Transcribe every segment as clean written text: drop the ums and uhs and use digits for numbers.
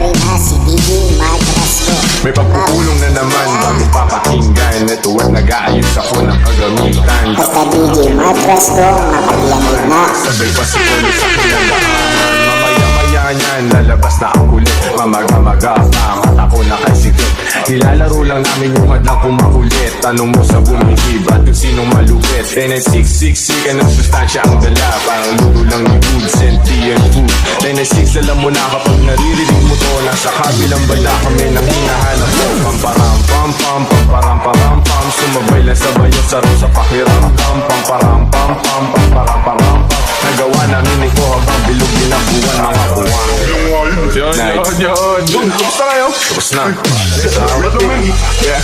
rin na si DJ Matrasco. May pagpupulong na naman bago papakinggan. Ito at nag-aayos ako ng kagamitan. Basta DJ Matrasco, mapaglamig na. Sabay pa si Polo sa kinalaman. Mamaya-maya niyan, lalabas na ang kulit. Mamaga-maga pa, mata ko nakasikip. Nilalaro lang namin yung hadlang kumakulit. Tanong mo sa bumihib at kung sinong malupit. Then ay siksik-sik ka ng sustansya ang dala. Parang luto lang ni food, sentient food. Then ay six, alam mo na kapag naririnig mo to. Nasa kabilang banda kami nang hinahanap mo. Pamparam-pam-pam, pamparam-param-pam. Sumabay lang sabay yung sarap sa pakiramdam. Pamparam-pam-pam, pamparam-param-pam. Nagawa namin ito habang bilog din ang buwan, mga buwan. Yun. Kamusta kayo? Tapos na. Yeah.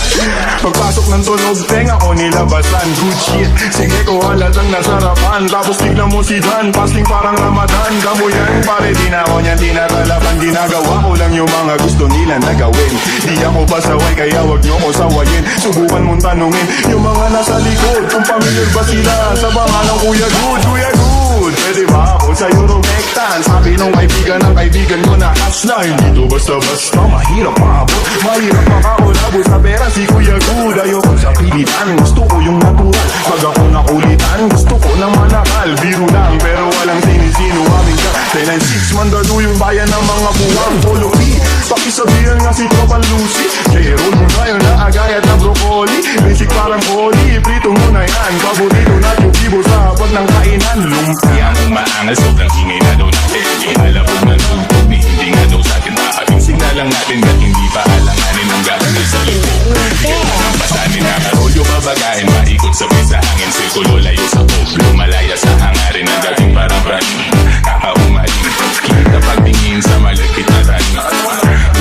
Pagpasok ng tunog, tenga ko nilabasan. Good shit, sige ko halatang nasarapan. Tapos tignan mo si Dan, pasting parang Ramadan. Kamo yan, pare di na ako niyan tinatalaban. Ginagawa ko lang yung mga gusto nila na gawin. Di ako pasaway, kaya wag nyo ko sawayin. Subukan mong tanungin yung mga nasa likod, kung familiar ba sila sa pangalang Kuya Good, Kuya Good. Pwede ba ako sa Euromectan? Sabi nung kaibigan ng kaibigan ko na hustler. Hindi to basta-basta, mahirap maabot. Mahirap makakulabot sa pera si Kuya Good. Ayoko sa pilitan, gusto ko yung natural. Pag ako nakulitan, gusto ko ng manakal. Biro lang, pero walang sinisino aming ka. 10-6, mandado yung bayan ng mga buwang Polo P. Pakisabihan nga si Tropan Lucy. J-roll mo na yun na agayat na broccoli. Basic parang oli, prito mo na yan. Paborito na yung kibo sa hapat ng kainan. Lumpia mong maangal, sobrang ingay na daw natin. Ihalabog ng tugtog ni hindi nga daw sa atin nakabing. Signal lang natin at hindi pa alanganin ang gagawin sa likod. Ang pasanin na karolyo babagahin, maikot sabay sa hangin. Sirkulo layo sa poblo, malaya sa hangarin. Ang dating parang running, kakaumaling. Kita pagtingin sa malagkit na running.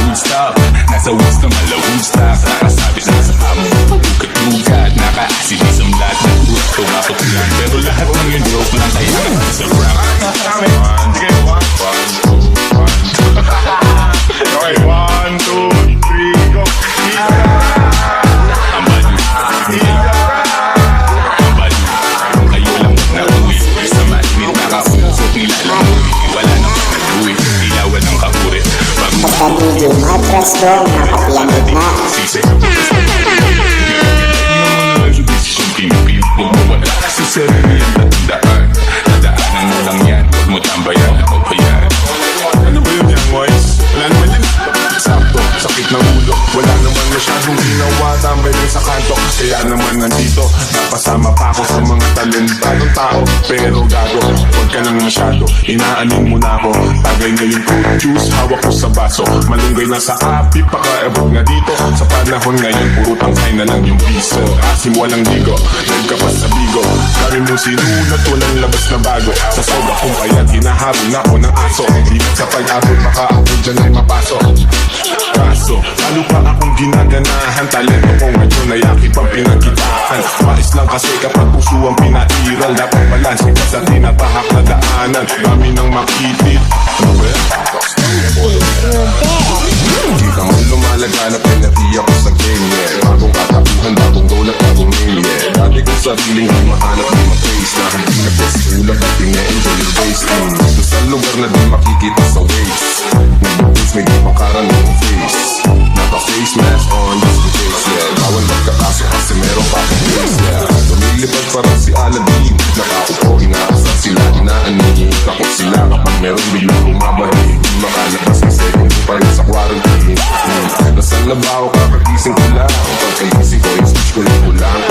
Woodstock, nasa woods na mala Woodstock. Nakasabit na sa amo, pagkukat-lukat. Naka-acid isang lahat ng gusto. Kapot lang, pero lahat ng yung joke lang. Kaya sa rap. Sige, okay, 1, 2, 3, go. Ang badu, ang badu. Kayo lang mag-nauwi. Sa matinit nakausok nilalanguwi. Wala nang nag-uwi, ilawan ng kapuri. Basta DJ Matrasco, mapaglamig na. Sisi pinipil mo wala sa sarili ang tatandaan. Nadaanan mo lang yan, huwag mo tambayan. Ako pa yan. Ano ba yun yan, boys? Wala naman yan. Sakto, sakit ng ulo. Wala naman masyadong ginawa. Tambay lang sa kanto. Kaya naman nandito. Napasama pa ako sa mga talentadong tao. Pero gago, huwag ka nang masyado. Inaanin mo na ako. Tagay na yung fruit juice, hawak ko sa baso. Malunggay na sa api, pakaabot nga dito. Sa panahon ngayon, puro tangkay na lang yung piso. Asim walang ligo, nag ka pa sa bigo. Kami mo sinunat, walang labas na bago. Sa soba kung kaya hinahabol na ako ng aso. Hindi sa pag-abot, baka ako dyan ay mapasok. Kaso, lalo pa akong ginaganahan. Talento ko ngayon ay aking pang pinagkitaan. Mais lang kasi kapag puso ang pinairal. Dapat balansin ka sa tinatahak na daanan. Dami nang makitid. Ano ba yan? Hindi ka man lumalaganap ay natiyak ko sa game, yeah. Bagong katapuhan, bagong goal at bagong name, yeah. Dati kong sariling di mahanap, di ma-face na hindi nag-best-ulang at ina-enjoy yung base team. Ito sa lugar na di makikita sa waves. Nag-boost, may di makaran ng face. Naka-face mask on, just in case, yeah. Bawal magkakaso kasi meron pa akong face, yeah. Lumilipad parang si Aladdin. Nakaupo, inaasar sila, inaanihin. Takot sila kapag meron biglang bumabalik. Di makalabas kasi kung di pa rin sa quarantine. Nasaan na ba ako kakagising ko lang? Pagkagising ko yung switch ko lang kulang.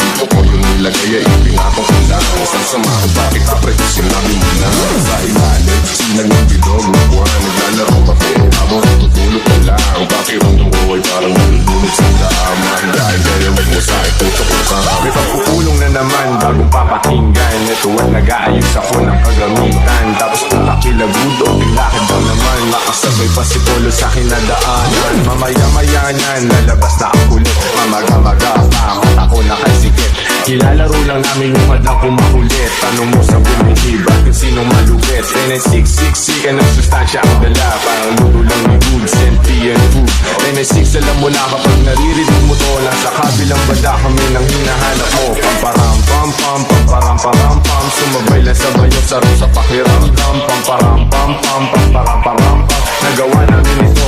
Dito ko yung nilagay ay ipinatong ko lang. Saan sama ko bakit kapre sinabi mo lang. Sa ilalim, sinag ng bilog na buwan. Naglalaro kape, habang tutulog ka lang. Pakiramdam ko ay parang nalulunod sa daaman. Dahil kaya wag mo sa itutok ko ka. May pagpupulong na naman bagong papakinggan. Ito at nag-aayos ako ng kagamitan. Tapos kung nakilagudo, bilakid daw naman. Makasabay pa si Polo sa kinadaanan. Mamaya-maya niyan, lalabas na ang kulit. Mamaga-maga pa, mata ko nakasikip. Ilalaro lang namin yung hadlang kumakulit. Tanong mo sa bumihib at kung sinong malupit. Then ay siksik-sik ka ng sustansya ang dala. Parang luto lang ni good, sentient food. Then ay six, alam mo na kapag naririnig mo to. Nasa kabilang banda kami nang hinahanap mo. Pamparam-pam-pam, pamparam-param-pam. Sumabay lang sabay yung sarap sa pakiramdam. Pamparam-pam-pam, pamparam-param-pam. Nagawa namin ito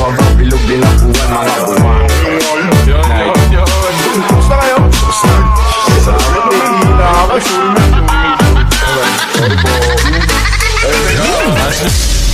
Ayos na.